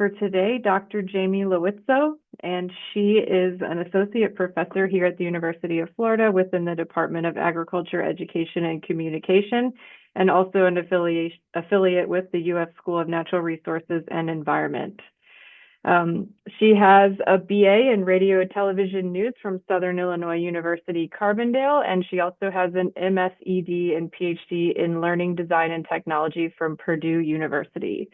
for today Dr. Jamie Loizzo, and she is an associate professor here at the University of Florida within the Department of Agriculture, Education, and Communication, and also an affiliate with the U.S. School of Natural Resources and Environment. She has a BA in Radio and Television News from Southern Illinois University, Carbondale, and she also has an MSED and PhD in Learning Design and Technology from Purdue University.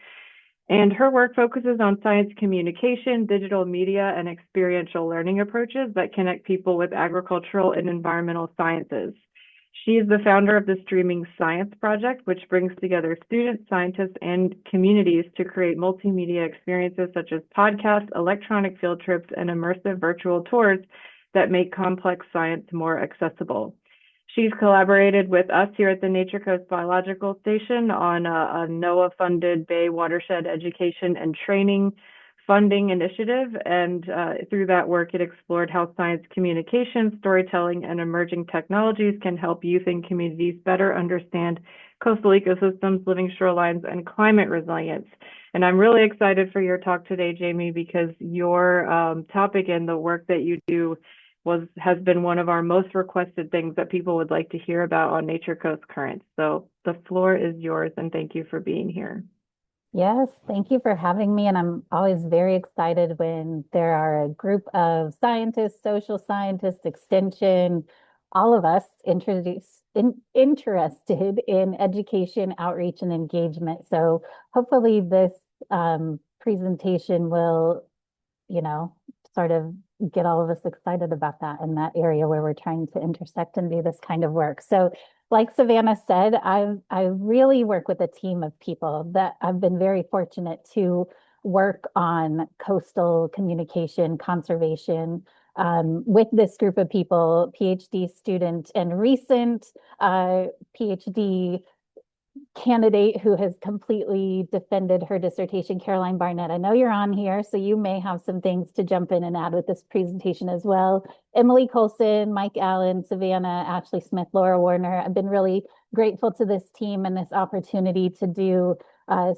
And her work focuses on science communication, digital media, and experiential learning approaches that connect people with agricultural and environmental sciences. She is the founder of the Streaming Science Project, which brings together students, scientists, and communities to create multimedia experiences such as podcasts, electronic field trips, and immersive virtual tours that make complex science more accessible. She's collaborated with us here at the Nature Coast Biological Station on a NOAA-funded Bay Watershed Education and Training funding initiative, and through that work, it explored how science communication, storytelling, and emerging technologies can help youth and communities better understand coastal ecosystems, living shorelines, and climate resilience. And I'm really excited for your talk today, Jamie, because your topic and the work that you do has been one of our most requested things that people would like to hear about on Nature Coast Currents. So the floor is yours, and thank you for being here. Yes, thank you for having me. And I'm always very excited when there are a group of scientists, social scientists, extension, all of us interested in education, outreach, and engagement. So hopefully this presentation will, sort of get all of us excited about that in that area where we're trying to intersect and do this kind of work. So like Savannah said, I really work with a team of people that I've been very fortunate to work on coastal communication, conservation, with this group of people, PhD student and recent PhD candidate who has completely defended her dissertation, Caroline Barnett. I know you're on here, so you may have some things to jump in and add with this presentation as well. Emily Colson, Mike Allen, Savannah, Ashley Smith, Laura Warner. I've been really grateful to this team and this opportunity to do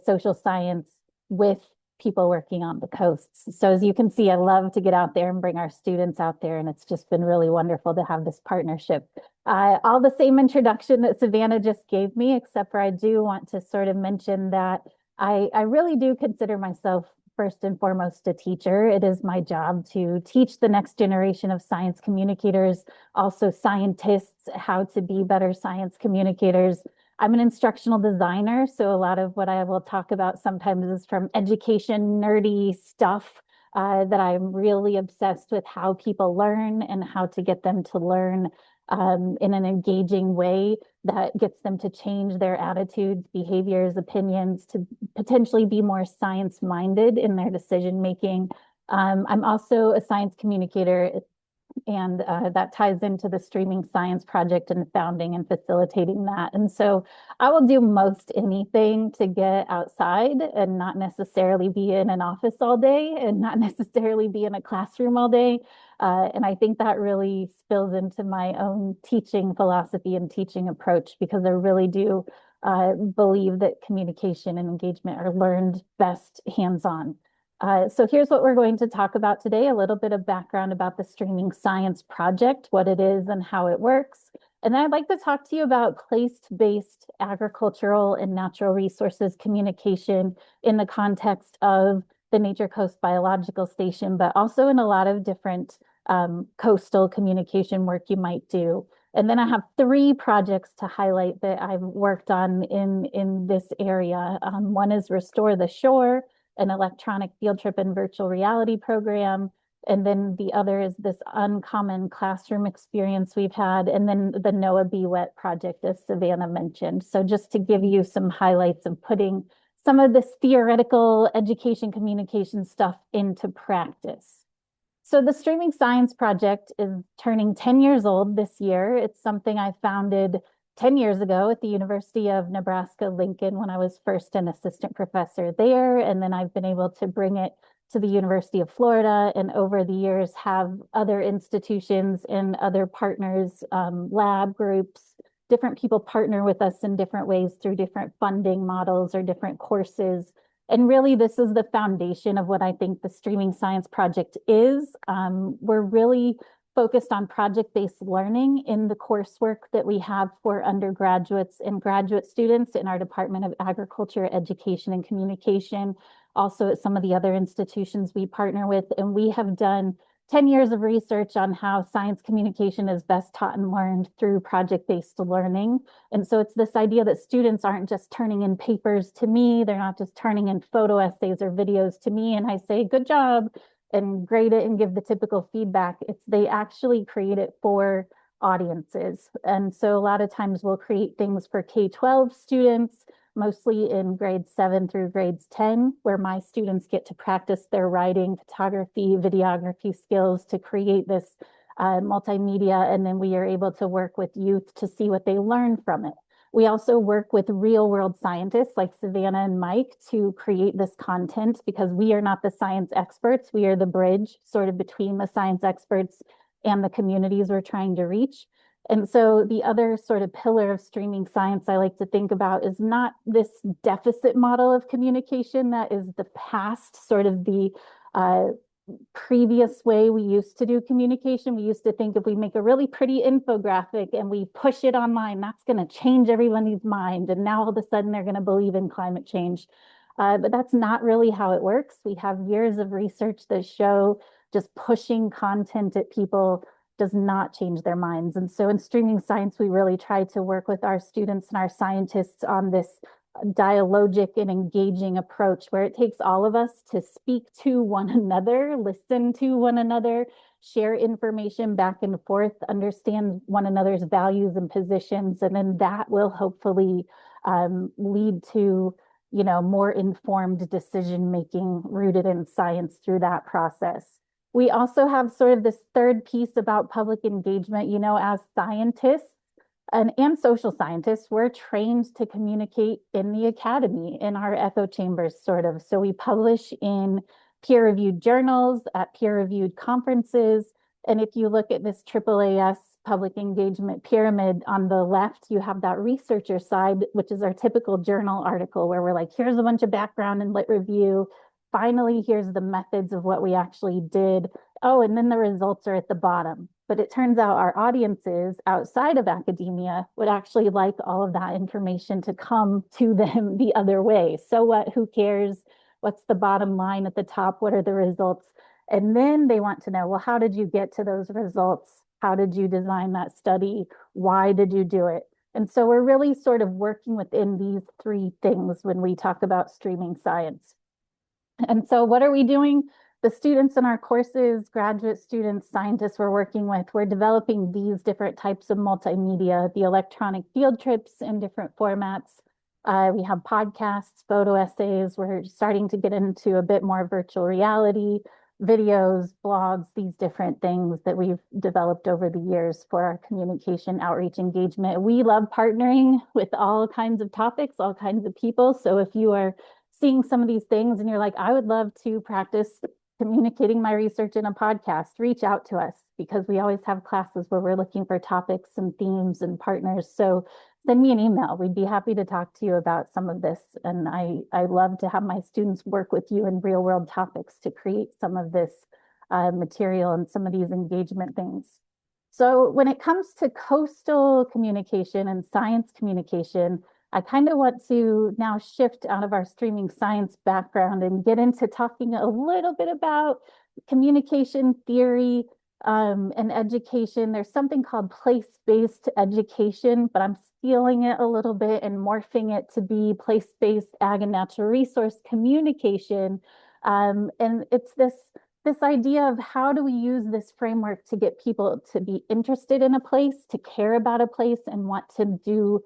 social science with people working on the coasts. So as you can see, I love to get out there and bring our students out there, and it's just been really wonderful to have this partnership. All the same introduction that Savannah just gave me, except for I do want to sort of mention that I really do consider myself first and foremost a teacher. It is my job to teach the next generation of science communicators, also scientists, how to be better science communicators. I'm an instructional designer, so a lot of what I will talk about sometimes is from education, nerdy stuff that I'm really obsessed with how people learn and how to get them to learn in an engaging way that gets them to change their attitudes, behaviors, opinions, to potentially be more science-minded in their decision-making. I'm also a science communicator, and that ties into the Streaming Science Project and founding and facilitating that. And so I will do most anything to get outside and not necessarily be in an office all day and not necessarily be in a classroom all day. And I think that really spills into my own teaching philosophy and teaching approach, because I really do believe that communication and engagement are learned best hands-on. So here's what we're going to talk about today, a little bit of background about the Streaming Science Project, what it is and how it works. And then I'd like to talk to you about place-based agricultural and natural resources communication in the context of the Nature Coast Biological Station, but also in a lot of different coastal communication work you might do. And then I have 3 projects to highlight that I've worked on in this area. One is Restore the Shore, an electronic field trip and virtual reality program. And then the other is this uncommon classroom experience we've had. And then the NOAA B-WET project, as Savannah mentioned. So just to give you some highlights of putting some of this theoretical education communication stuff into practice. So the Streaming Science Project is turning 10 years old this year. It's something I founded 10 years ago at the University of Nebraska-Lincoln when I was first an assistant professor there. And then I've been able to bring it to the University of Florida, and over the years have other institutions and other partners, lab groups, different people partner with us in different ways through different funding models or different courses And really, this is the foundation of what I think the Streaming Science Project is. We're really focused on project-based learning in the coursework that we have for undergraduates and graduate students in our Department of Agriculture, Education, and Communication, also at some of the other institutions we partner with. And we have done 10 years of research on how science communication is best taught and learned through project-based learning. And so it's this idea that students aren't just turning in papers to me, they're not just turning in photo essays or videos to me, and I say, good job, and grade it and give the typical feedback. It's they actually create it for audiences. And so a lot of times we'll create things for K-12 students, mostly in grades 7 through grades 10, where my students get to practice their writing, photography, videography skills to create this multimedia. And then we are able to work with youth to see what they learn from it. We also work with real world scientists like Savannah and Mike to create this content because we are not the science experts. We are the bridge sort of between the science experts and the communities we're trying to reach. And so the other sort of pillar of streaming science I like to think about is not this deficit model of communication that is the past, sort of the previous way we used to do communication. We used to think if we make a really pretty infographic and we push it online, that's going to change everybody's mind. And now all of a sudden they're going to believe in climate change. But that's not really how it works. We have years of research that show just pushing content at people does not change their minds. And so in streaming science, we really try to work with our students and our scientists on this dialogic and engaging approach where it takes all of us to speak to one another, listen to one another, share information back and forth, understand one another's values and positions, and then that will hopefully lead to, you know, more informed decision making rooted in science through that process. We also have sort of this third piece about public engagement. You know, as scientists and social scientists, we're trained to communicate in the academy, in our echo chambers, sort of. So we publish in peer-reviewed journals, at peer-reviewed conferences. And if you look at this AAAS public engagement pyramid on the left, you have that researcher side, which is our typical journal article where we're like, here's a bunch of background and lit review. Finally, here's the methods of what we actually did. Oh, and then the results are at the bottom. But it turns out our audiences outside of academia would actually like all of that information to come to them the other way. So what? Who cares? What's the bottom line at the top? What are the results? And then they want to know, well, how did you get to those results? How did you design that study? Why did you do it? And so we're really sort of working within these three things when we talk about streaming science. And so what are we doing? The students in our courses, graduate students, scientists we're working with, we're developing these different types of multimedia, the electronic field trips in different formats. We have podcasts, photo essays. We're starting to get into a bit more virtual reality, videos, blogs, these different things that we've developed over the years for our communication, outreach, engagement. We love partnering with all kinds of topics, all kinds of people. So if you are seeing some of these things and you're like, I would love to practice communicating my research in a podcast, reach out to us because we always have classes where we're looking for topics and themes and partners. So send me an email. We'd be happy to talk to you about some of this. And I love to have my students work with you in real world topics to create some of this material and some of these engagement things. So when it comes to coastal communication and science communication, I kind of want to now shift out of our streaming science background and get into talking a little bit about communication theory and education. There's something called place-based education, but I'm stealing it a little bit and morphing it to be place-based ag and natural resource communication. And it's this idea of how do we use this framework to get people to be interested in a place, to care about a place, and want to do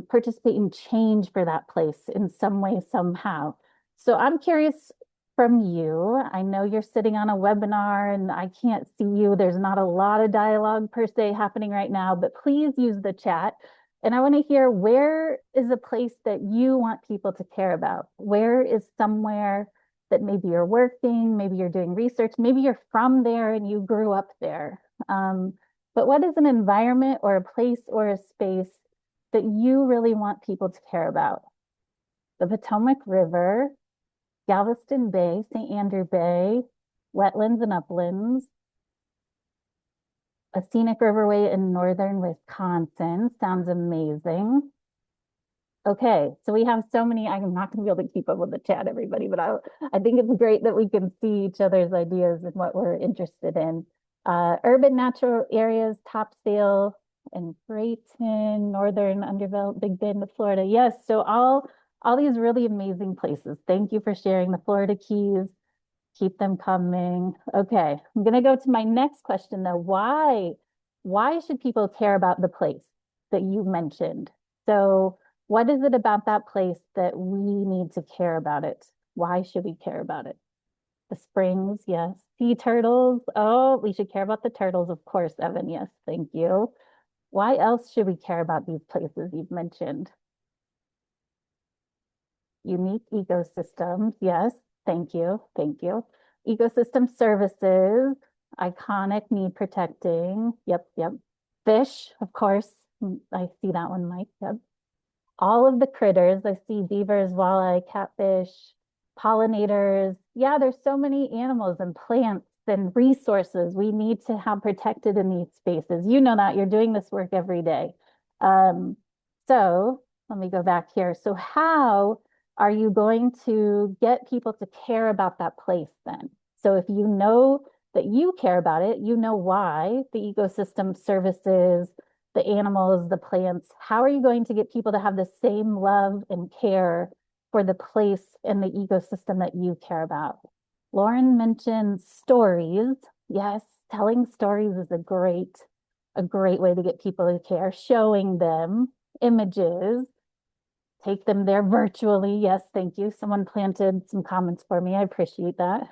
participate in change for that place in some way, somehow. So I'm curious from you. I know you're sitting on a webinar and I can't see you. There's not a lot of dialogue per se happening right now, but please use the chat. And I want to hear, where is a place that you want people to care about? Where is somewhere that maybe you're working, maybe you're doing research, maybe you're from there and you grew up there. But what is an environment or a place or a space that you really want people to care about? The Potomac River, Galveston Bay, St. Andrew Bay, wetlands and uplands, a scenic riverway in northern Wisconsin. Sounds amazing. Okay, so we have so many. I'm not going to be able to keep up with the chat, everybody, but I think it's great that we can see each other's ideas and what we're interested in. Urban natural areas, Topsail and Brayton, Northern Underbelly, Big Bend of Florida. Yes, so all these really amazing places. Thank you for sharing the Florida Keys. Keep them coming. Okay, I'm going to go to my next question though. Why should people care about the place that you mentioned? So what is it about that place that we need to care about it? Why should we care about it? The springs, yes. Sea turtles. Oh, we should care about the turtles, of course, Evan. Yes, thank you. Why else should we care about these places you've mentioned? Unique ecosystems. Yes, thank you. Thank you. Ecosystem services. Iconic, need protecting. Yep, yep. Fish, of course. I see that one, Mike. Yep. All of the critters. I see beavers, walleye, catfish, pollinators. Yeah, there's so many animals and plants and resources we need to have protected in these spaces. You know that you're doing this work every day. So let me go back here. So how are you going to get people to care about that place then? So if you know that you care about it, you know why the ecosystem services, the animals, the plants, how are you going to get people to have the same love and care for the place and the ecosystem that you care about? Lauren mentioned stories. Yes, telling stories is a great way to get people to care, showing them images, take them there virtually. Yes, thank you. Someone planted some comments for me. I appreciate that.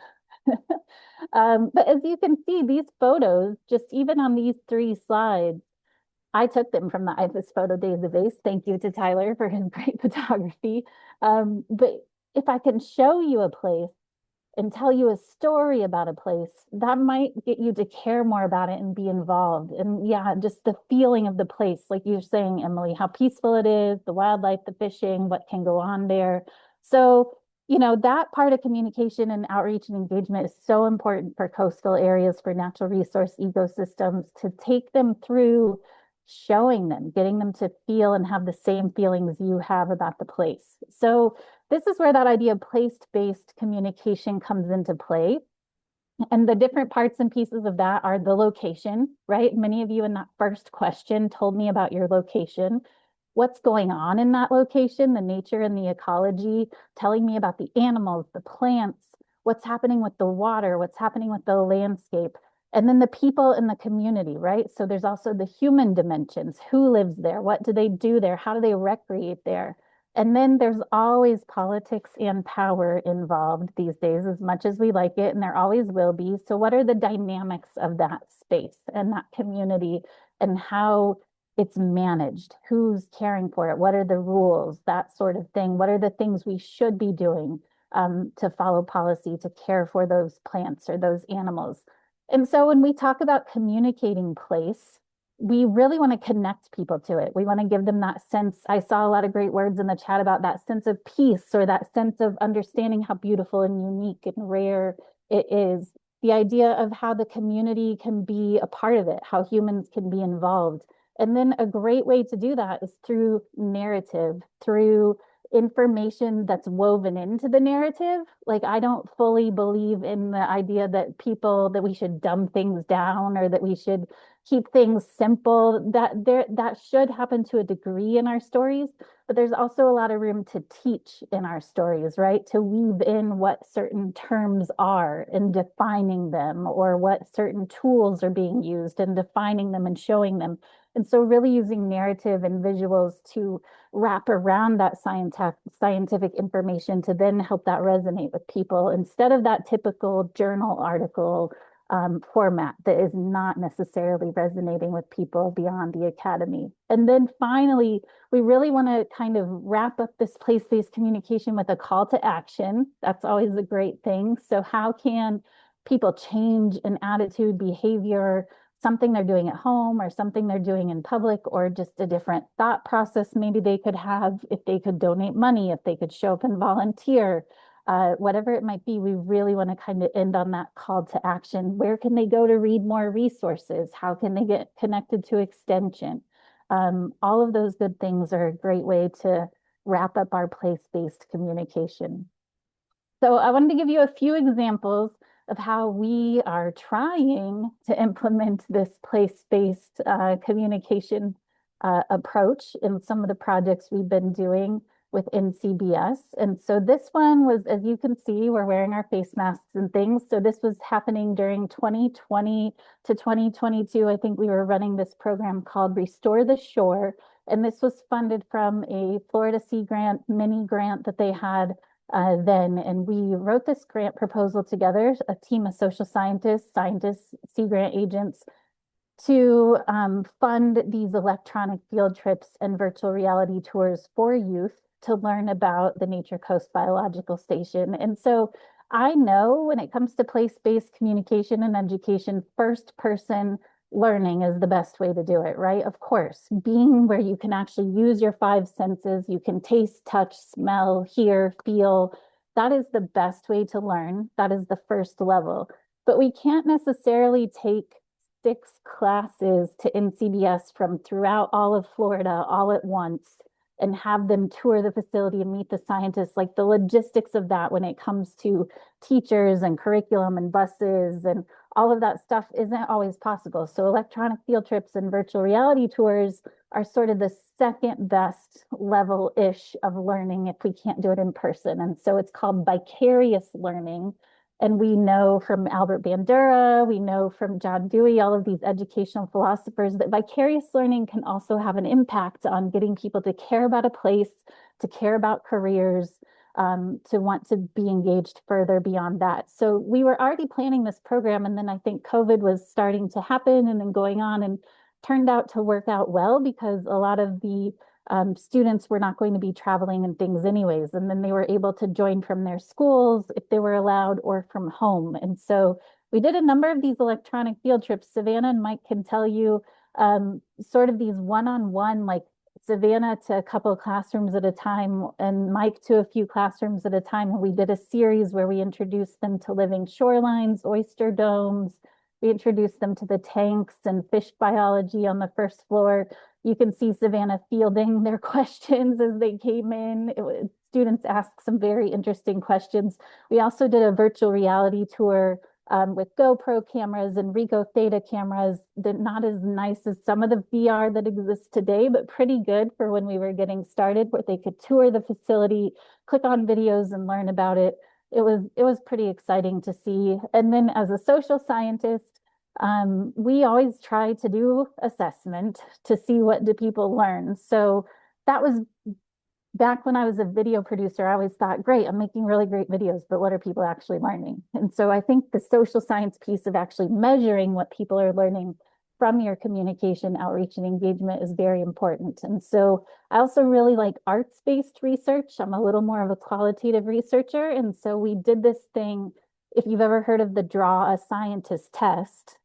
But as you can see, these photos, just even on these 3 slides, I took them from the IFAS photo database. Thank you to Tyler for his great photography. But if I can show you a place and tell you a story about a place, that might get you to care more about it and be involved. And yeah, just the feeling of the place, like you're saying, Emily, how peaceful it is, the wildlife, the fishing, what can go on there. So, you know, that part of communication and outreach and engagement is so important for coastal areas, for natural resource ecosystems, to take them through showing them, getting them to feel and have the same feelings you have about the place. So this is where that idea of place-based communication comes into play. And the different parts and pieces of that are the location, right? Many of you in that first question told me about your location. What's going on in that location, the nature and the ecology, telling me about the animals, the plants, what's happening with the water, what's happening with the landscape. And then the people in the community, right? So there's also the human dimensions. Who lives there? What do they do there? How do they recreate there? And then there's always politics and power involved these days, as much as we like it, and there always will be. So what are the dynamics of that space and that community and how it's managed? Who's caring for it? What are the rules? That sort of thing. What are the things we should be doing to follow policy to care for those plants or those animals? And so when we talk about communicating place, we really want to connect people to it. We want to give them that sense. I saw a lot of great words in the chat about that sense of peace or that sense of understanding how beautiful and unique and rare it is. The idea of how the community can be a part of it, how humans can be involved. And then a great way to do that is through narrative, through information that's woven into the narrative. Like, I don't fully believe in the idea that we should dumb things down or that we should keep things simple. That should happen to a degree in our stories, but there's also a lot of room to teach in our stories, right? To weave in what certain terms are and defining them, or what certain tools are being used and defining them and showing them. And so really using narrative and visuals to wrap around that scientific information to then help that resonate with people instead of that typical journal article format that is not necessarily resonating with people beyond the academy. And then finally, we really want to kind of wrap up this place-based communication with a call to action. That's always a great thing. So how can people change an attitude, behavior, something they're doing at home or something they're doing in public, or just a different thought process maybe they could have if they could donate money, if they could show up and volunteer. whatever it might be, we really want to kind of end on that call to action. Where can they go to read more resources? How can they get connected to extension? All of those good things are a great way to wrap up our place-based communication. So I wanted to give you a few examples of how we are trying to implement this place-based communication approach in some of the projects we've been doing with NCBS. And so this one was, as you can see, we're wearing our face masks and things. So this was happening during 2020 to 2022. I think we were running this program called Restore the Shore. And this was funded from a Florida Sea Grant mini grant that they had then. And we wrote this grant proposal together, a team of social scientists, Sea Grant agents, to fund these electronic field trips and virtual reality tours for youth to learn about the Nature Coast Biological Station. And so I know when it comes to place-based communication and education, first-person learning is the best way to do it, right? Of course, being where you can actually use your five senses, you can taste, touch, smell, hear, feel. That is the best way to learn. That is the first level. But we can't necessarily take 6 classes to NCBS from throughout all of Florida all at once and have them tour the facility and meet the scientists. Like the logistics of that when it comes to teachers and curriculum and buses and all of that stuff isn't always possible. So electronic field trips and virtual reality tours are sort of the second best level-ish of learning if we can't do it in person. And so it's called vicarious learning. And we know from Albert Bandura, we know from John Dewey, all of these educational philosophers, that vicarious learning can also have an impact on getting people to care about a place, to care about careers, to want to be engaged further beyond that. So we were already planning this program, and then I think COVID was starting to happen and then going on, and turned out to work out well because a lot of the students were not going to be traveling and things anyways. And then they were able to join from their schools if they were allowed or from home. And so we did a number of these electronic field trips. Savannah and Mike can tell you sort of these one-on-one, like Savannah to a couple of classrooms at a time and Mike to a few classrooms at a time. And we did a series where we introduced them to living shorelines, oyster domes. We introduced them to the tanks and fish biology on the first floor. You can see Savannah fielding their questions as they came in. Students asked some very interesting questions. We also did a virtual reality tour with GoPro cameras and Ricoh Theta cameras. That not as nice as some of the VR that exists today, but pretty good for when we were getting started, where they could tour the facility, click on videos and learn about it. It was pretty exciting to see. And then as a social scientist, we always try to do assessment to see what do people learn. So that was back when I was a video producer. I always thought, great, I'm making really great videos, but what are people actually learning? And so I think the social science piece of actually measuring what people are learning from your communication, outreach, and engagement is very important. And so I also really like arts-based research. I'm a little more of a qualitative researcher. And so we did this thing, if you've ever heard of the Draw a Scientist test,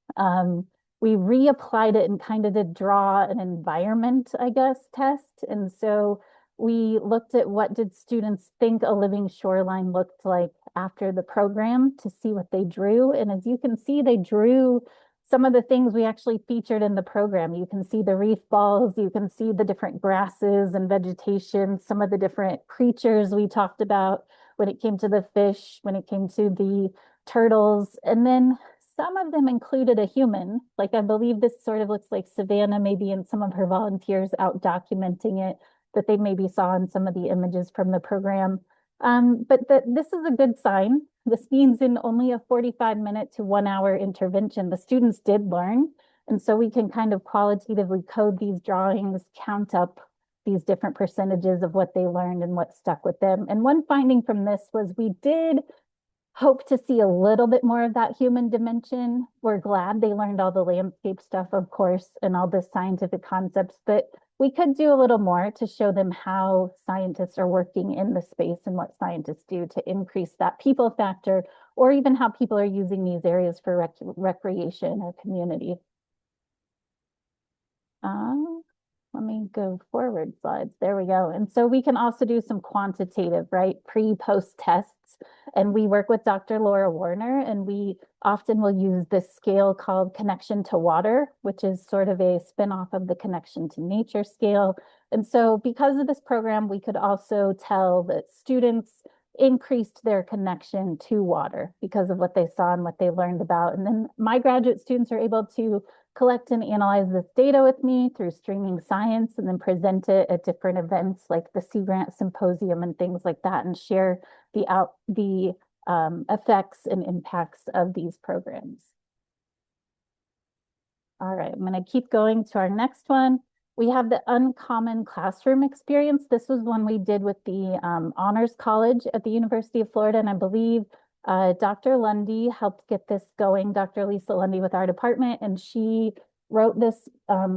we reapplied it and kind of did draw an environment, I guess, test. And so we looked at what did students think a living shoreline looked like after the program to see what they drew. And as you can see, they drew some of the things we actually featured in the program. You can see the reef balls, you can see the different grasses and vegetation, some of the different creatures we talked about when it came to the fish, when it came to the turtles. And then some of them included a human. Like I believe this sort of looks like Savannah, maybe in some of her volunteers out documenting it, that they maybe saw in some of the images from the program. But this is a good sign. This means in only a 45-minute to 1-hour intervention, the students did learn. And so we can kind of qualitatively code these drawings, count up these different percentages of what they learned and what stuck with them. And one finding from this was we did hope to see a little bit more of that human dimension. We're glad they learned all the landscape stuff, of course, and all the scientific concepts, but we could do a little more to show them how scientists are working in the space and what scientists do to increase that people factor, or even how people are using these areas for recreation or community. Let let me go forward slides. There we go. And so we can also do some quantitative, right? Pre-post tests. And we work with Dr. Laura Warner, and we often will use this scale called connection to water, which is sort of a spinoff of the connection to nature scale. And so because of this program, we could also tell that students increased their connection to water because of what they saw and what they learned about. And then my graduate students are able to collect and analyze this data with me through streaming science and then present it at different events like the Sea Grant Symposium and things like that, and share the effects and impacts of these programs. All right, I'm going to keep going to our next one. We have the uncommon classroom experience. This was one we did with the Honors College at the University of Florida, and I believe Dr. Lundy helped get this going, Dr. Lisa Lundy with our department, and she wrote this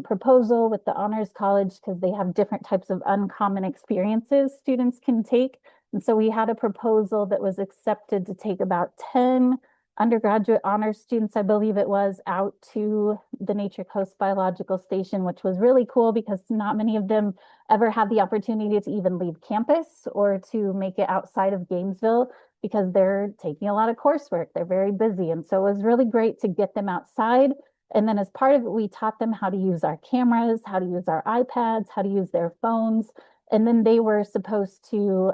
proposal with the Honors College because they have different types of uncommon experiences students can take. And so we had a proposal that was accepted to take about 10 undergraduate honors students, I believe it was, out to the Nature Coast Biological Station, which was really cool because not many of them ever had the opportunity to even leave campus or to make it outside of Gainesville because they're taking a lot of coursework. They're very busy. And so it was really great to get them outside. And then as part of it, we taught them how to use our cameras, how to use our iPads, how to use their phones. And then they were supposed to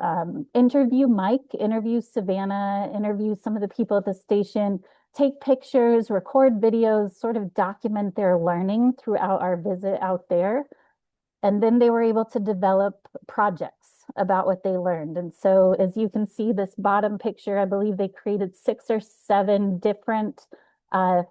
interview Mike, interview Savannah, interview some of the people at the station, take pictures, record videos, sort of document their learning throughout our visit out there. And then they were able to develop projects about what they learned. And so as you can see, this bottom picture, I believe they created 6 or 7 different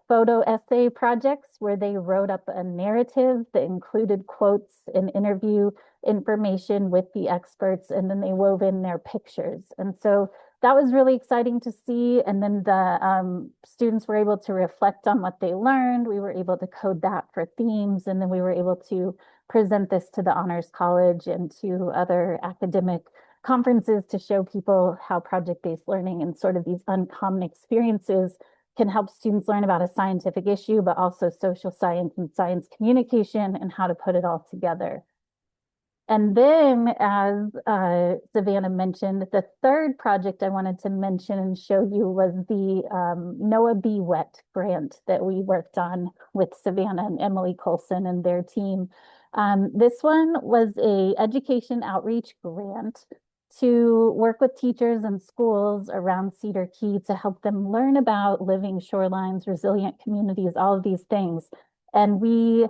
photo essay projects where they wrote up a narrative that included quotes and interview information with the experts, and then they wove in their pictures. And so that was really exciting to see. And then the students were able to reflect on what they learned. We were able to code that for themes, and then we were able to present this to the Honors College and to other academic conferences to show people how project-based learning and sort of these uncommon experiences can help students learn about a scientific issue, but also social science and science communication and how to put it all together. And then, as Savannah mentioned, the third project I wanted to mention and show you was the NOAA B-WET grant that we worked on with Savannah and Emily Colson and their team. This one was an education outreach grant to work with teachers and schools around Cedar Key to help them learn about living shorelines, resilient communities, all of these things. And we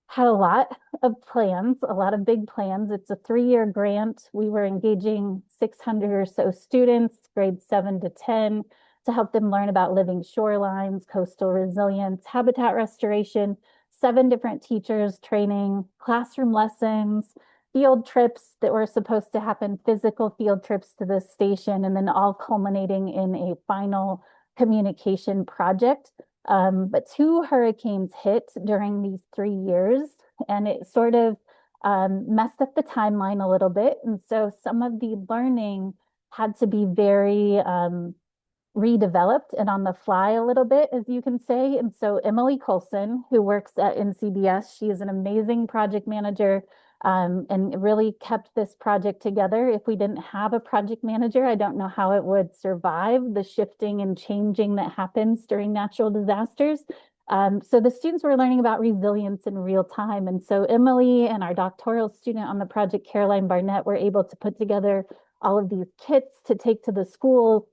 had a lot of plans, a lot of big plans. It's a 3-year grant. We were engaging 600 or so students, grades 7 to 10, to help them learn about living shorelines, coastal resilience, habitat restoration, 7 different teachers training, classroom lessons, field trips that were supposed to happen, physical field trips to the station, and then all culminating in a final communication project. But 2 hurricanes hit during these 3 years, and it sort of messed up the timeline a little bit. And so some of the learning had to be very redeveloped and on the fly a little bit, as you can say. And so Emily Colson, who works at NCBS, she is an amazing project manager and really kept this project together. If we didn't have a project manager, I don't know how it would survive the shifting and changing that happens during natural disasters. So the students were learning about resilience in real time. And so Emily and our doctoral student on the project, Caroline Barnett, were able to put together all of these kits to take to the school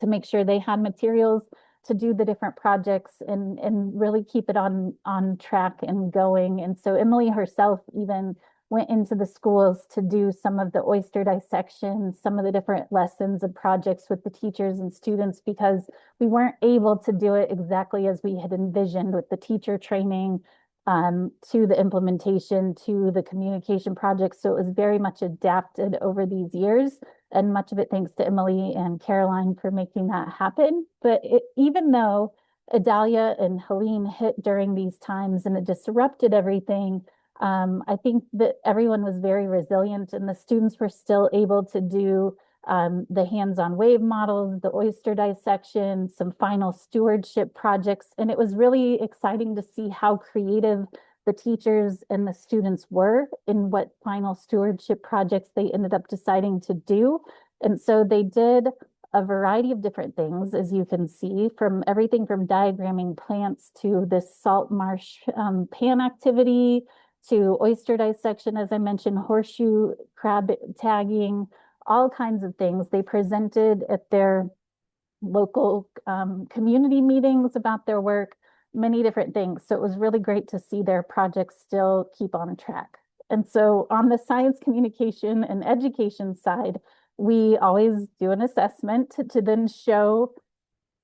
to make sure they had materials to do the different projects and really keep it on track and going. And so Emily herself even went into the schools to do some of the oyster dissection, some of the different lessons and projects with the teachers and students, because we weren't able to do it exactly as we had envisioned with the teacher training to the implementation, to the communication projects. So it was very much adapted over these years, and much of it thanks to Emily and Caroline for making that happen. But even though Adalia and Helene hit during these times and it disrupted everything, I think that everyone was very resilient, and the students were still able to do the hands-on wave models, the oyster dissection, some final stewardship projects. And it was really exciting to see how creative the teachers and the students were in what final stewardship projects they ended up deciding to do. And so they did a variety of different things, as you can see, from everything from diagramming plants to this salt marsh pan activity to oyster dissection, as I mentioned, horseshoe crab tagging, all kinds of things. They presented at their local community meetings about their work, many different things. So it was really great to see their projects still keep on track. And so on the science communication and education side, we always do an assessment to then show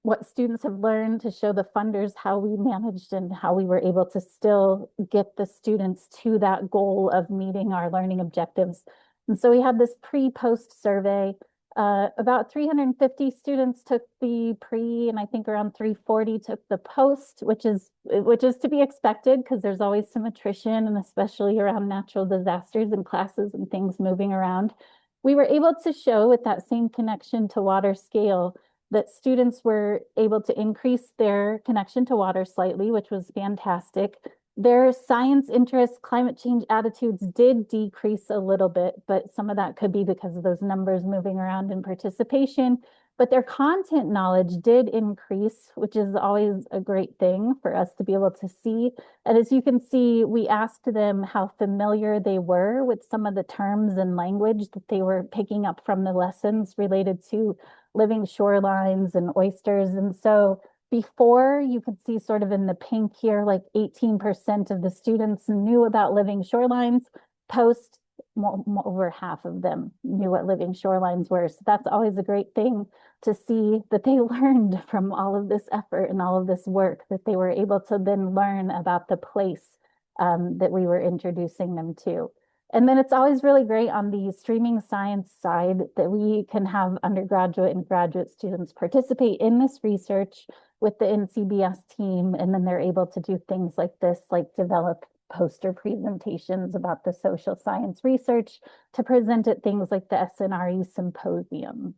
what students have learned, to show the funders how we managed and how we were able to still get the students to that goal of meeting our learning objectives. And so we had this pre-post survey. About 350 students took the pre, and I think around 340 took the post, which is to be expected because there's always some attrition, and especially around natural disasters and classes and things moving around. We were able to show with that same connection to water scale that students were able to increase their connection to water slightly, which was fantastic. Their science interests, climate change attitudes did decrease a little bit, but some of that could be because of those numbers moving around in participation. But their content knowledge did increase, which is always a great thing for us to be able to see. And as you can see, we asked them how familiar they were with some of the terms and language that they were picking up from the lessons related to living shorelines and oysters. And so before, you could see sort of in the pink here, like 18% of the students knew about living shorelines. Post, over half of them knew what living shorelines were. So that's always a great thing to see that they learned from all of this effort and all of this work, that they were able to then learn about the place that we were introducing them to. And then it's always really great on the streaming science side that we can have undergraduate and graduate students participate in this research with the NCBS team, and then they're able to do things like this, like develop poster presentations about the social science research to present at things like the SNRE symposium.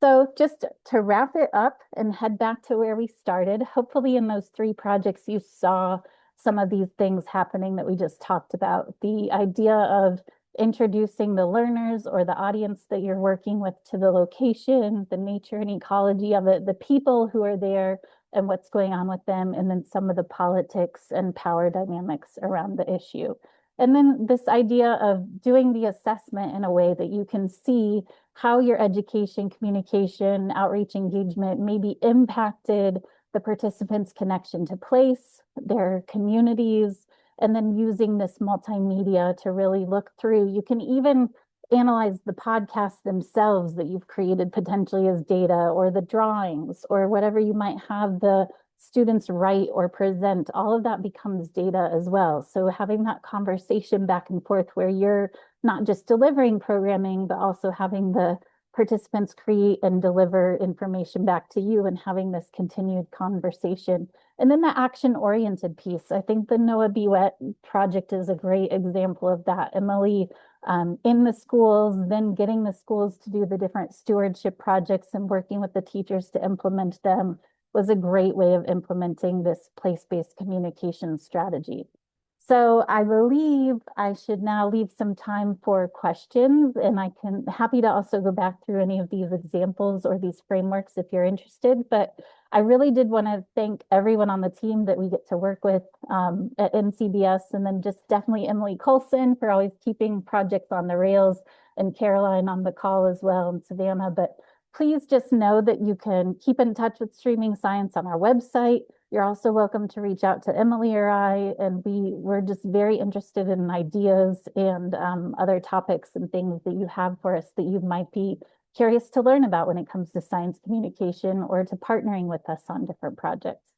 So just to wrap it up and head back to where we started, hopefully in those 3 projects you saw some of these things happening that we just talked about. The idea of introducing the learners or the audience that you're working with to the location, the nature and ecology of it, the people who are there and what's going on with them, and then some of the politics and power dynamics around the issue. And then this idea of doing the assessment in a way that you can see how your education, communication, outreach, engagement may be impacted the participants' connection to place, their communities, and then using this multimedia to really look through. You can even analyze the podcasts themselves that you've created potentially as data, or the drawings, or whatever you might have the students write or present. All of that becomes data as well. So having that conversation back and forth where you're not just delivering programming, but also having the participants create and deliver information back to you, and having this continued conversation. And then the action-oriented piece. I think the NOAA B-WET project is a great example of that. Emily, in the schools, then getting the schools to do the different stewardship projects and working with the teachers to implement them was a great way of implementing this place-based communication strategy. So I believe I should now leave some time for questions, and I can happy to also go back through any of these examples or these frameworks if you're interested. But I really did want to thank everyone on the team that we get to work with at NCBS, and then just definitely Emily Colson for always keeping projects on the rails, and Caroline on the call as well, and Savannah. But please just know that you can keep in touch with Streaming Science on our website. You're also welcome to reach out to Emily or I, and we're just very interested in ideas and other topics and things that you have for us that you might be curious to learn about when it comes to science communication or to partnering with us on different projects.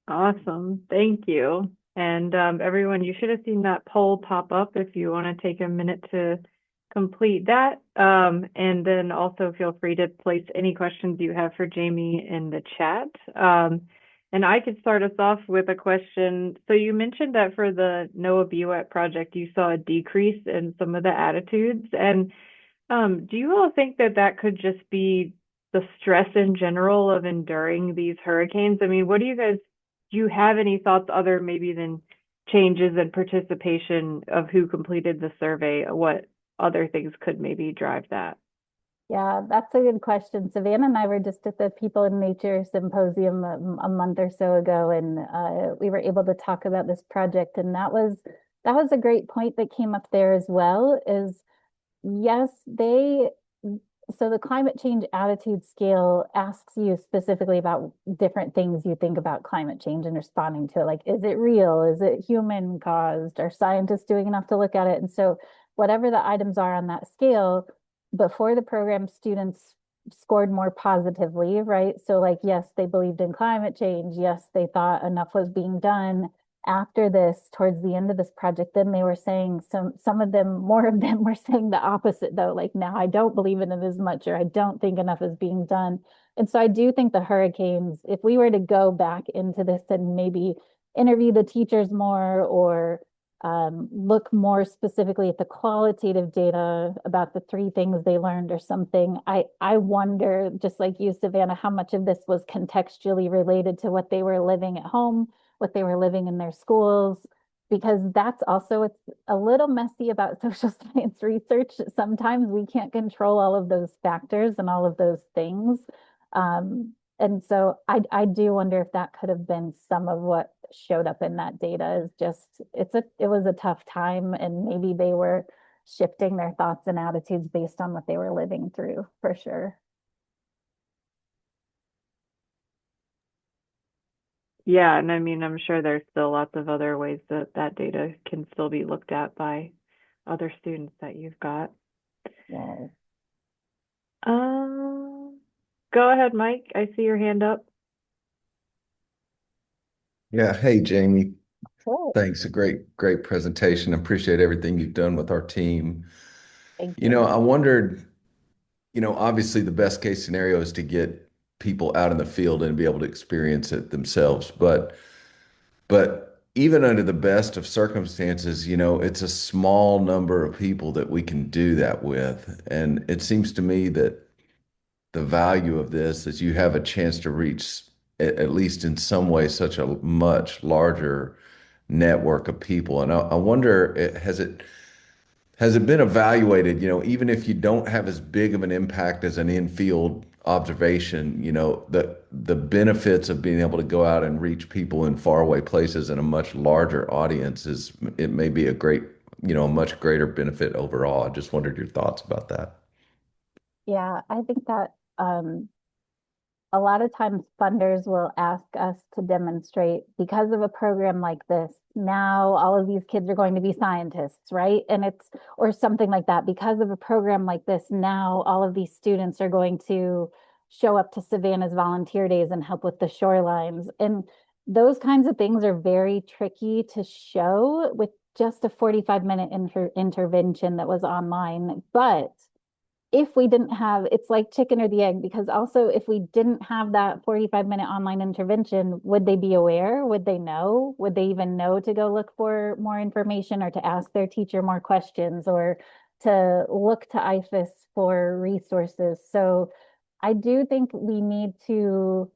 Awesome. Thank you. And everyone, you should have seen that poll pop up if you want to take a minute to complete that. And then also feel free to place any questions you have for Jamie in the chat. And I could start us off with a question. So you mentioned that for the NOAA B-WET project, you saw a decrease in some of the attitudes. And do you all think that that could just be the stress in general of enduring these hurricanes. I mean, what do you have any thoughts other maybe than changes in participation of who completed the survey? What other things could maybe drive that? Yeah, that's a good question. Savannah and I were just at the People in Nature Symposium a month or so ago, and we were able to talk about this project. And that was a great point that came up there as well. Is yes, they so the climate change attitude scale asks you specifically about different things you think about climate change and responding to it. Like, is it real? Is it human caused? Are scientists doing enough to look at it? And so, whatever the items are on that scale, before the program, students scored more positively, right? So, like, yes, they believed in climate change. Yes, they thought enough was being done. After this, towards the end of this project, then they were saying some of them, more of them were saying the opposite though. Like, now I don't believe in it as much, or I don't think enough is being done. And so I do think the hurricanes, if we were to go back into this and maybe interview the teachers more, or look more specifically at the qualitative data about the three things they learned or something. I wonder, just like you, Savannah, how much of this was contextually related to what they were living at home, what they were living in their schools, because that's also, it's a little messy about social science research. Sometimes we can't control all of those factors and all of those things. And so I do wonder if that could have been some of what showed up in that data. Is just it was a tough time, and maybe they were shifting their thoughts and attitudes based on what they were living through, for sure. Yeah, and I mean, I'm sure there's still lots of other ways that that data can still be looked at by other students that you've got. Yeah. Um, Go ahead, Mike. I see your hand up. Yeah. Hey, Jamie. Cool. Thanks. A great presentation. Appreciate everything you've done with our team. Thank you. I wondered, obviously the best case scenario is to get people out in the field and be able to experience it themselves. But even under the best of circumstances, it's a small number of people that we can do that with. And it seems to me that the value of this is you have a chance to reach, at least in some way, such a much larger network of people. And I wonder, has it been evaluated, even if you don't have as big of an impact as an in-field observation, the benefits of being able to go out and reach people in faraway places in a much larger audience it may be a much greater benefit overall. I just wondered your thoughts about that. Yeah, I think that a lot of times funders will ask us to demonstrate, because of a program like this, now all of these kids are going to be scientists, right? And it's, or something like that. Because of a program like this, now all of these students are going to show up to Savannah's volunteer days and help with the shorelines. And those kinds of things are very tricky to show with just a 45-minute intervention that was online. But if we didn't have, it's like chicken or the egg, because also if we didn't have that 45-minute online intervention, would they be aware? Would they know? Would they even know to go look for more information, or to ask their teacher more questions, or to look to IFAS for resources? So I do think we need to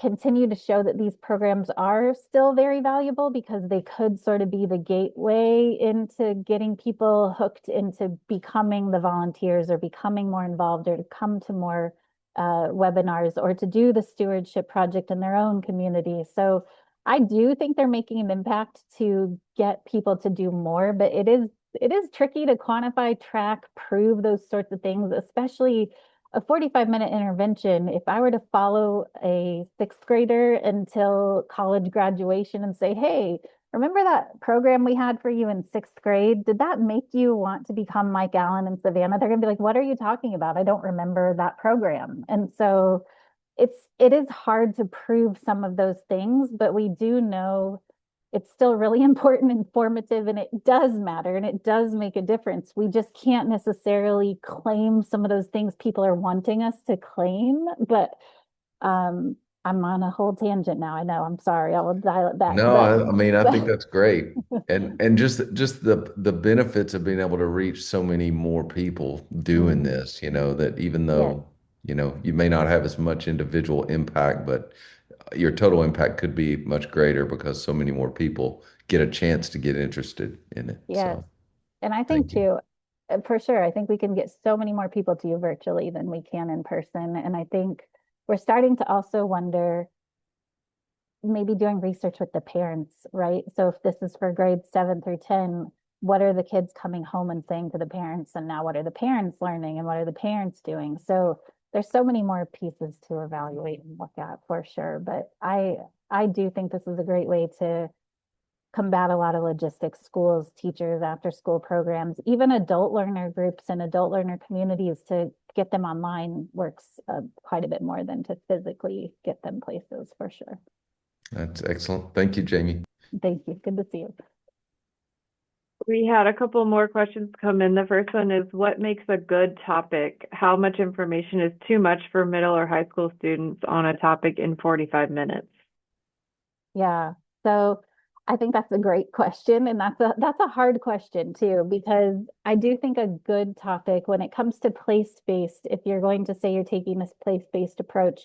continue to show that these programs are still very valuable, because they could sort of be the gateway into getting people hooked into becoming the volunteers, or becoming more involved, or to come to more webinars, or to do the stewardship project in their own community. So I do think they're making an impact to get people to do more, but it is tricky to quantify, track, prove those sorts of things, especially a 45-minute intervention. If I were to follow a sixth grader until college graduation and say, hey, remember that program we had for you in sixth grade? Did that make you want to become Mike Allen and Savannah? They're going to be like, what are you talking about? I don't remember that program. And so it is hard to prove some of those things, but we do know it's still really important, informative, and it does matter, and it does make a difference. We just can't necessarily claim some of those things people are wanting us to claim. But I'm on a whole tangent now. I know. I'm sorry. I will dial it back. No, But I mean, I think that's great. And just the benefits of being able to reach so many more people doing Mhm. this, that even Yes. though You know, you may not have as much individual impact, but your total impact could be much greater because so many more people get a chance to get interested in it. Yes. So And I think thank you. too, for sure, I think we can get so many more people to you virtually than we can in person. And I think we're starting to also wonder, maybe doing research with the parents, right? So if this is for grades 7 through 10, what are the kids coming home and saying to the parents? And now what are the parents learning and what are the parents doing? So there's so many more pieces to evaluate and look at for sure. But I do think this is a great way to combat a lot of logistics, schools, teachers, after school programs, even adult learner groups and adult learner communities to get them online works quite a bit more than to physically get them places for sure. That's excellent. Thank you, Jamie. Thank you. Good to see you. We had a couple more questions come in. The first one is, what makes a good topic? How much information is too much for middle or high school students on a topic in 45 minutes? Yeah. So I think that's a great question. And that's a hard question too, because I do think a good topic when it comes to place-based, if you're going to say you're taking this place-based approach,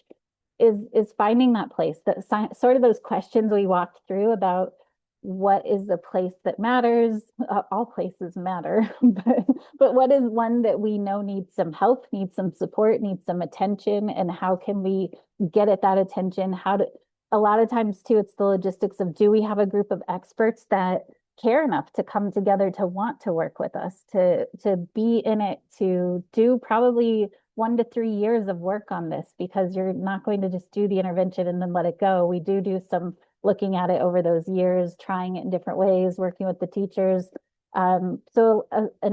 is finding that place, that sort of those questions we walked through about what is the place that matters. All places matter, but what is one that we know needs some help, needs some support, needs some attention, and how can we get at that attention? How to A lot of times too, it's the logistics of, do we have a group of experts that care enough to come together to want to work with us, to be in it, to do probably 1 to 3 years of work on this, because you're not going to just do the intervention and then let it go. We do some looking at it over those years, trying it in different ways, working with the teachers. An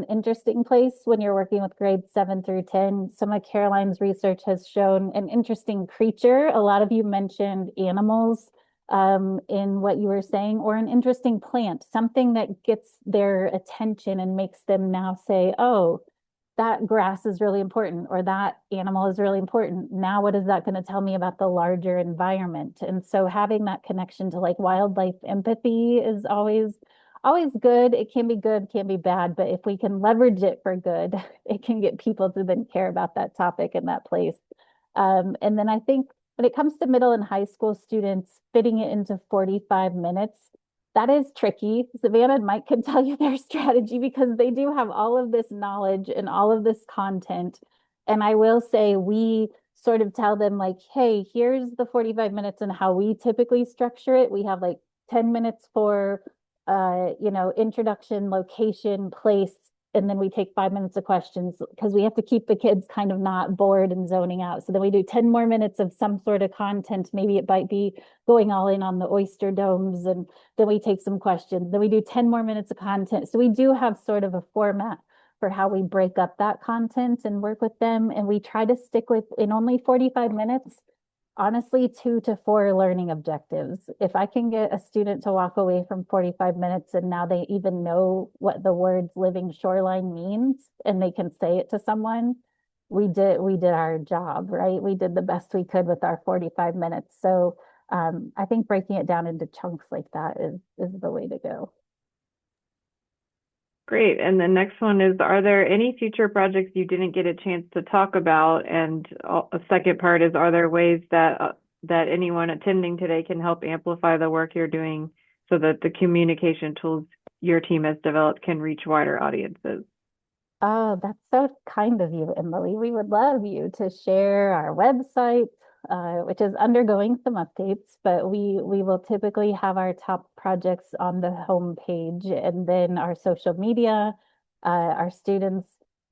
interesting place when you're working with grades 7 through 10, some of Caroline's research has shown an interesting creature. A lot of you mentioned animals in what you were saying, or an interesting plant, something that gets their attention and makes them now say, oh, that grass is really important, or that animal is really important. Now, what is that going to tell me about the larger environment? And so having that connection to like wildlife empathy is always good. It can be good, can be bad, but if we can leverage it for good, it can get people to then care about that topic in that place. And then I think when it comes to middle and high school students, fitting it into 45 minutes, that is tricky. Savannah and Mike can tell you their strategy because they do have all of this knowledge and all of this content. And I will say, we sort of tell them like, hey, here's the 45 minutes and how we typically structure it. We have like 10 minutes for introduction, location, place, and then we take 5 minutes of questions because we have to keep the kids kind of not bored and zoning out. So then we do 10 more minutes of some sort of content. Maybe it might be going all in on the oyster domes, and then we take some questions. Then we do 10 more minutes of content. So we do have sort of a format for how we break up that content and work with them. And we try to stick with, in only 45 minutes, honestly, 2 to 4 learning objectives. If I can get a student to walk away from 45 minutes and now they even know what the words living shoreline means and they can say it to someone, we did our job, right? We did the best we could with our 45 minutes. So I think breaking it down into chunks like that is the way to go. Great. And the next one is, are there any future projects you didn't get a chance to talk about? And a second part is, are there ways that anyone attending today can help amplify the work you're doing so that the communication tools your team has developed can reach wider audiences? Oh, that's so kind of you, Emily. We would love you to share our website, which is undergoing some updates, but we will typically have our top projects on the home page, and then our social media. Our students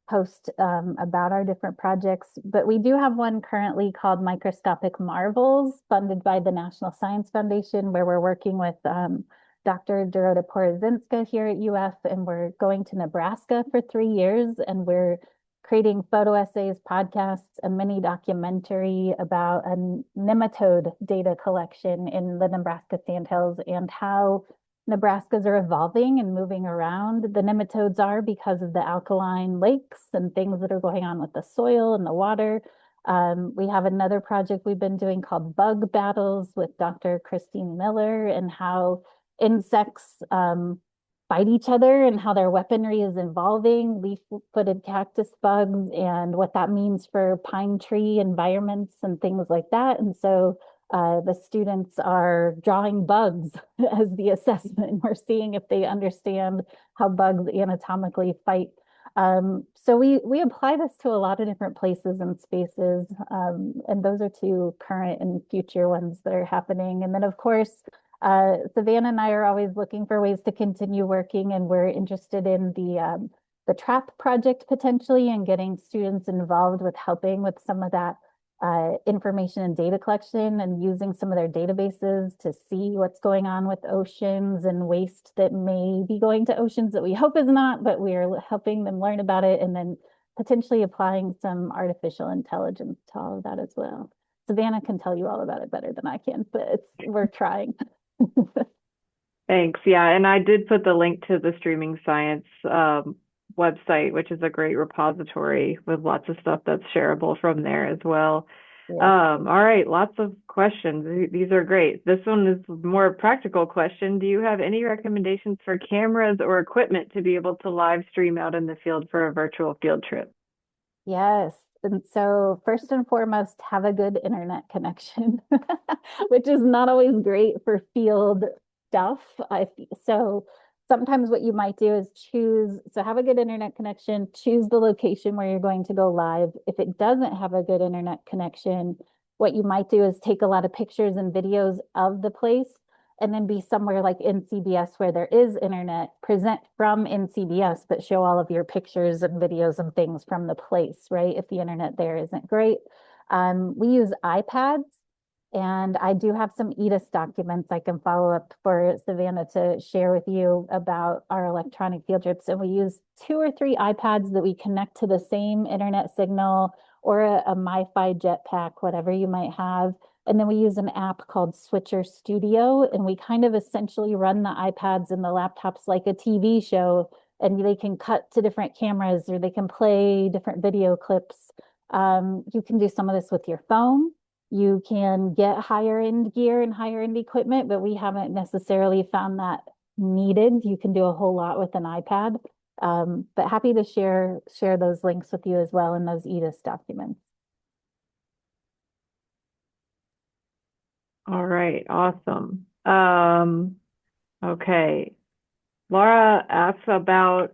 post about our different projects, but we do have one currently called Microscopic Marvels, funded by the National Science Foundation, where we're working with Dr. Dorota Porozinska here at UF, and we're going to Nebraska for 3 years, and we're creating photo essays, podcasts, a mini documentary about a nematode data collection in the Nebraska Sandhills and how Nebraskas are evolving and moving around. The nematodes are because of the alkaline lakes and things that are going on with the soil and the water. We have another project we've been doing called Bug Battles with Dr. Christine Miller, and how insects fight each other and how their weaponry is evolving, leaf-footed cactus bugs, and what that means for pine tree environments and things like that. And so the students are drawing bugs as the assessment. We're seeing if they understand how bugs anatomically fight. So we apply this to a lot of different places and spaces, and those are two current and future ones that are happening. And then, of course, Savannah and I are always looking for ways to continue working, and we're interested in the TRAP project potentially and getting students involved with helping with some of that information and data collection and using some of their databases to see what's going on with oceans and waste that may be going to oceans that we hope is not, but we're helping them learn about it and then potentially applying some artificial intelligence to all of that as well. Savannah can tell you all about it better than I can, but we're trying. Thanks. Yeah, and I did put the link to the Streaming Science website, which is a great repository with lots of stuff that's shareable from there as well. Yeah. All right, lots of questions. These are great. This one is more a practical question. Do you have any recommendations for cameras or equipment to be able to live stream out in the field for a virtual field trip? Yes. And so first and foremost, have a good internet connection, which is not always great for field stuff. So sometimes what you might do is have a good internet connection, choose the location where you're going to go live. If it doesn't have a good internet connection, what you might do is take a lot of pictures and videos of the place and then be somewhere like NCBS where there is internet, present from NCBS, but show all of your pictures and videos and things from the place, right? If the internet there isn't great. We use iPads, and I do have some EDIS documents I can follow up for Savannah to share with you about our electronic field trips. And we use 2 or 3 iPads that we connect to the same internet signal or a MiFi jetpack, whatever you might have. And then we use an app called Switcher Studio, and we kind of essentially run the iPads and the laptops like a TV show, and they can cut to different cameras or they can play different video clips. You can do some of this with your phone. You can get higher end gear and higher end equipment, but we haven't necessarily found that needed. You can do a whole lot with an iPad. But happy to share those links with you as well in those EDIS documents. All right, awesome. Okay. Laura asks about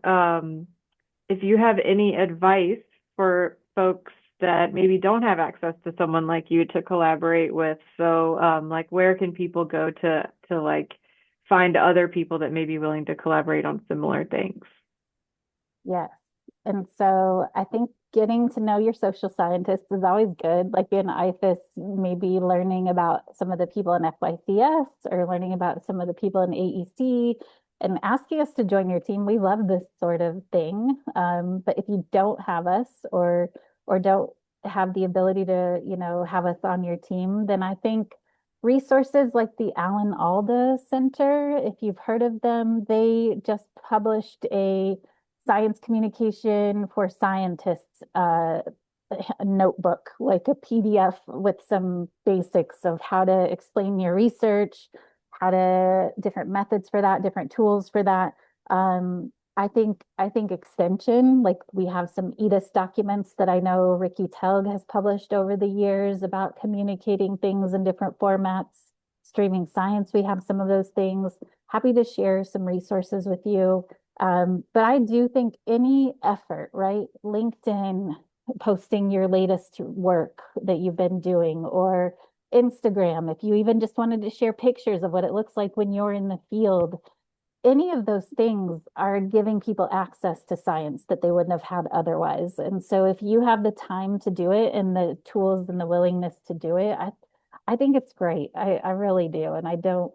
if you have any advice for folks that maybe don't have access to someone like you to collaborate with. So like where can people go to like find other people that may be willing to collaborate on similar things? Yes. And so I think getting to know your social scientists is always good. Like in IFAS, maybe learning about some of the people in FYCS or learning about some of the people in AEC and asking us to join your team. We love this sort of thing. But if you don't have us or don't have the ability to, have us on your team, then I think resources like the Alan Alda Center, if you've heard of them, they just published a science communication for scientists a notebook, like a PDF with some basics of how to explain your research, different methods for that, different tools for that. I think extension, like we have some EDIS documents that I know Ricky Telg has published over the years about communicating things in different formats. Streaming Science, we have some of those things. Happy to share some resources with you. But I do think any effort, right? LinkedIn, posting your latest work that you've been doing, or Instagram, if you even just wanted to share pictures of what it looks like when you're in the field, any of those things are giving people access to science that they wouldn't have had otherwise. And so if you have the time to do it and the tools and the willingness to do it, I think it's great. I really do. And I don't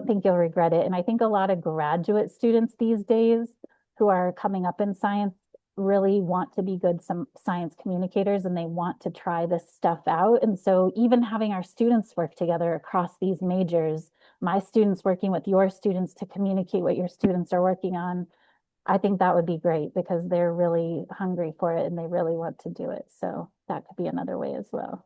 think you'll regret it. And I think a lot of graduate students these days who are coming up in science really want to be good science communicators, and they want to try this stuff out. And so even having our students work together across these majors, my students working with your students to communicate what your students are working on, I think that would be great because they're really hungry for it and they really want to do it. So that could be another way as well.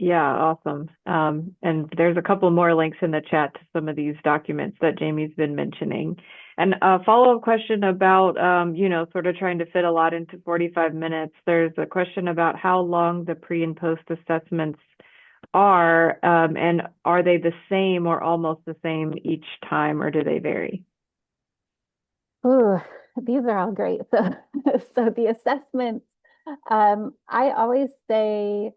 Yeah, awesome. And there's a couple more links in the chat to some of these documents that Jamie's been mentioning. And a follow-up question about, sort of trying to fit a lot into 45 minutes. There's a question about how long the pre and post assessments are, and are they the same or almost the same each time, or do they vary? Ooh, these are all great. So, so the assessments, I always say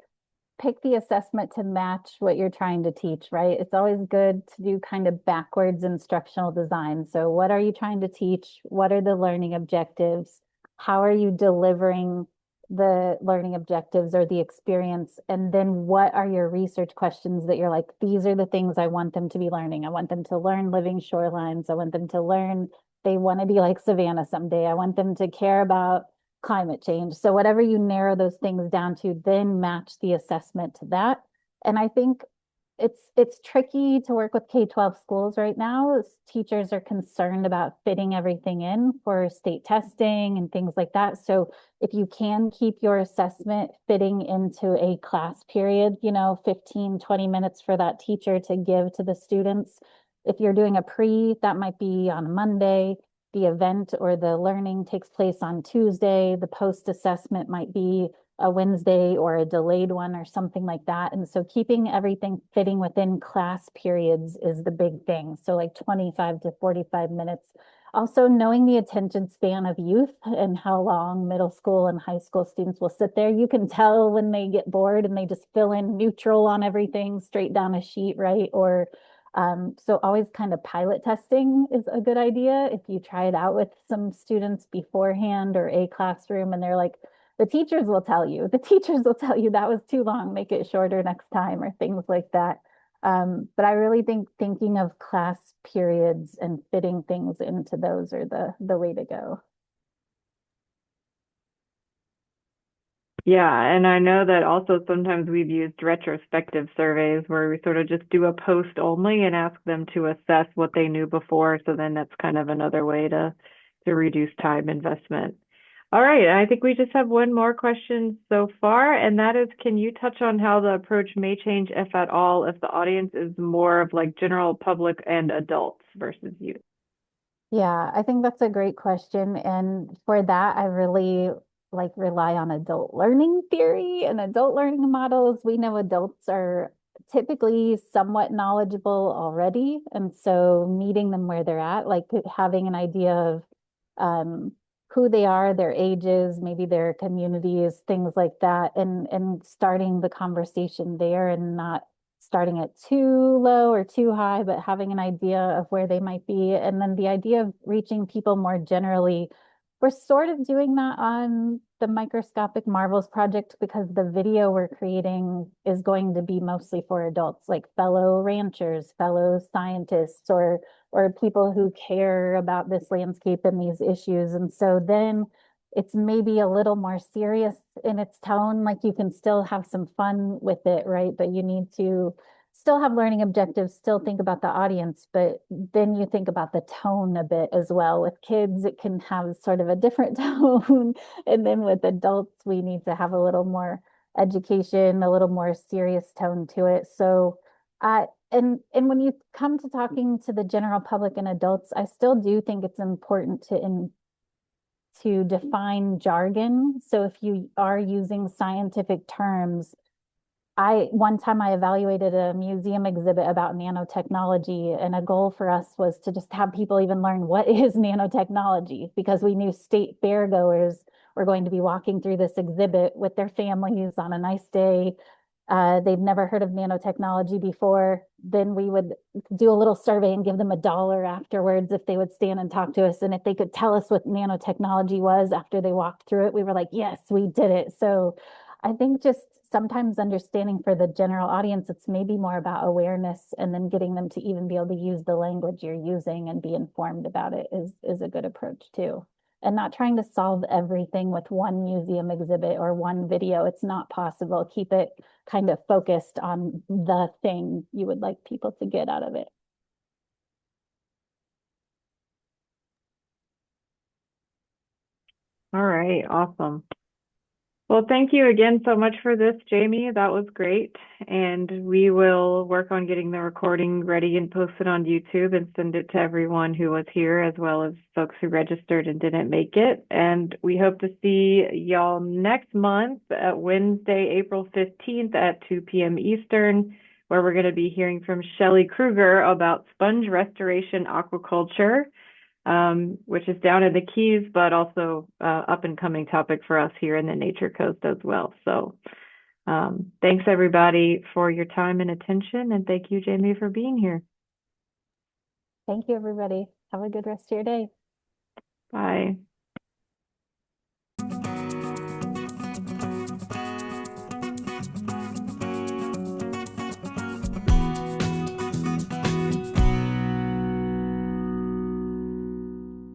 pick the assessment to match what you're trying to teach, right? It's always good to do kind of backwards instructional design. So, what are you trying to teach? What are the learning objectives? How are you delivering the learning objectives or the experience? And then, what are your research questions that you're like, these are the things I want them to be learning? I want them to learn living shorelines. I want them to learn they want to be like Savannah someday. I want them to care about climate change. So whatever you narrow those things down to, then match the assessment to that. And I think it's tricky to work with K-12 schools right now. Teachers are concerned about fitting everything in for state testing and things like that. So if you can keep your assessment fitting into a class period, 15, 20 minutes for that teacher to give to the students. If you're doing a pre, that might be on Monday. The event or the learning takes place on Tuesday. The post assessment might be a Wednesday or a delayed one or something like that. And so keeping everything fitting within class periods is the big thing. So like 25 to 45 minutes. Also knowing the attention span of youth and how long middle school and high school students will sit there. You can tell when they get bored and they just fill in neutral on everything straight down a sheet, right? Or so always kind of pilot testing is a good idea. If you try it out with some students beforehand or a classroom and they're like, the teachers will tell you, that was too long, make it shorter next time or things like that. But I really think thinking of class periods and fitting things into those are the way to go. Yeah, and I know that also sometimes we've used retrospective surveys where we sort of just do a post only and ask them to assess what they knew before. So then that's kind of another way to reduce time investment. All right, I think we just have one more question so far, and that is, can you touch on how the approach may change, if at all, if the audience is more of like general public and adults versus youth? Yeah, I think that's a great question. And for that, I really like rely on adult learning theory and adult learning models. We know adults are typically somewhat knowledgeable already. And so meeting them where they're at, like having an idea of um, who they are, their ages, maybe their communities, things like that, and starting the conversation there and not starting it too low or too high, but having an idea of where they might be. And then the idea of reaching people more generally, we're sort of doing that on the Microscopic Marvels project because the video we're creating is going to be mostly for adults, like fellow ranchers, fellow scientists, or people who care about this landscape and these issues. And so then it's maybe a little more serious in its tone. Like you can still have some fun with it, right? But you need to still have learning objectives, still think about the audience, but then you think about the tone a bit as well. With kids, it can have sort of a different tone. And then with adults, we need to have a little more education, a little more serious tone to it. So, and when you come to talking to the general public and adults, I still do think it's important to define jargon. So if you are using scientific terms, one time I evaluated a museum exhibit about nanotechnology, and a goal for us was to just have people even learn what is nanotechnology because we knew state fair goers were going to be walking through this exhibit with their families on a nice day. They've never heard of nanotechnology before. Then we would do a little survey and give them $1 afterwards if they would stand and talk to us. And if they could tell us what nanotechnology was after they walked through it, we were like, yes, we did it. So I think just sometimes understanding for the general audience, it's maybe more about awareness and then getting them to even be able to use the language you're using and be informed about it is a good approach too. And not trying to solve everything with one museum exhibit or one video. It's not possible. Keep it kind of focused on the thing you would like people to get out of it. All right, awesome. Well, thank you again so much for this, Jamie. That was great. And we will work on getting the recording ready and post it on YouTube and send it to everyone who was here, as well as folks who registered and didn't make it. And we hope to see y'all next month at Wednesday, April 15th at 2 p.m. Eastern, where we're going to be hearing from Shelley Kruger about sponge restoration aquaculture, which is down in the Keys, but also up and coming topic for us here in the Nature Coast as well. So thanks everybody for your time and attention. And thank you, Jamie, for being here. Thank you, everybody. Have a good rest of your day. Bye.